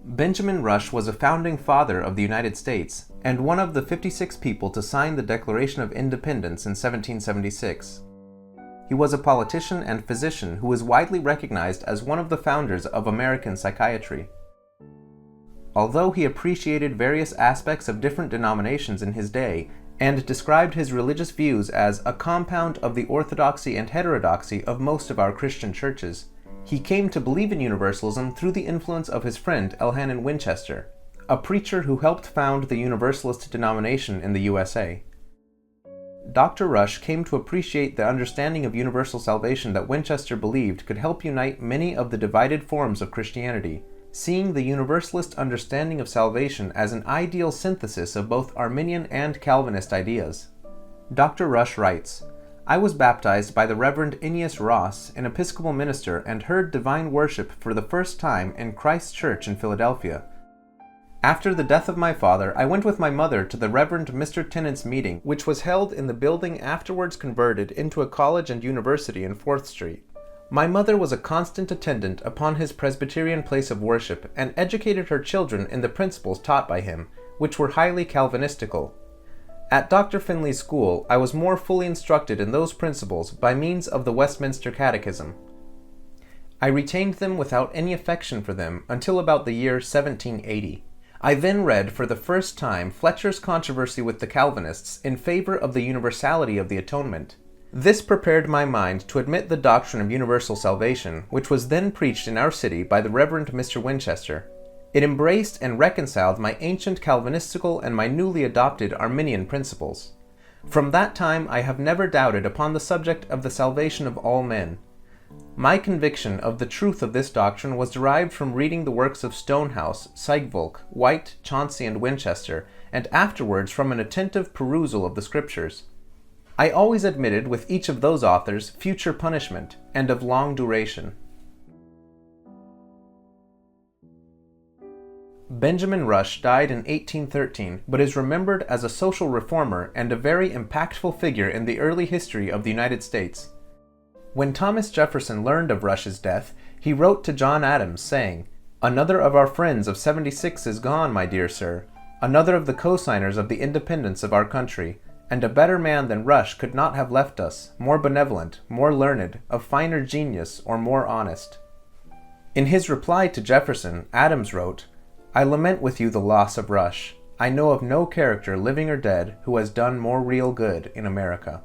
Benjamin Rush was a founding father of the United States and one of the 56 people to sign the Declaration of Independence in 1776. He was a politician and physician who is widely recognized as one of the founders of American psychiatry. Although he appreciated various aspects of different denominations in his day and described his religious views as a compound of the orthodoxy and heterodoxy of most of our Christian churches, he came to believe in Universalism through the influence of his friend Elhanan Winchester, a preacher who helped found the Universalist denomination in the USA. Dr. Rush came to appreciate the understanding of universal salvation that Winchester believed could help unite many of the divided forms of Christianity, seeing the Universalist understanding of salvation as an ideal synthesis of both Arminian and Calvinist ideas. Dr. Rush writes, "I was baptized by the Reverend Ennius Ross, an Episcopal minister, and heard divine worship for the first time in Christ's Church in Philadelphia. After the death of my father, I went with my mother to the Reverend Mr. Tennant's meeting, which was held in the building afterwards converted into a college and university in 4th Street. My mother was a constant attendant upon his Presbyterian place of worship and educated her children in the principles taught by him, which were highly Calvinistical. At Dr. Finley's school, I was more fully instructed in those principles by means of the Westminster Catechism. I retained them without any affection for them until about the year 1780. I then read for the first time Fletcher's controversy with the Calvinists in favor of the universality of the atonement. This prepared my mind to admit the doctrine of universal salvation, which was then preached in our city by the Reverend Mr. Winchester. It embraced and reconciled my ancient Calvinistical and my newly adopted Arminian principles. From that time I have never doubted upon the subject of the salvation of all men. My conviction of the truth of this doctrine was derived from reading the works of Stonehouse, Sigvold, White, Chauncey, and Winchester, and afterwards from an attentive perusal of the Scriptures. I always admitted with each of those authors future punishment, and of long duration." Benjamin Rush died in 1813, but is remembered as a social reformer and a very impactful figure in the early history of the United States. When Thomas Jefferson learned of Rush's death, he wrote to John Adams saying, "Another of our friends of '76 is gone, my dear sir, another of the co-signers of the independence of our country, and a better man than Rush could not have left us, more benevolent, more learned, of finer genius, or more honest." In his reply to Jefferson, Adams wrote, "I lament with you the loss of Rush. I know of no character, living or dead, who has done more real good in America."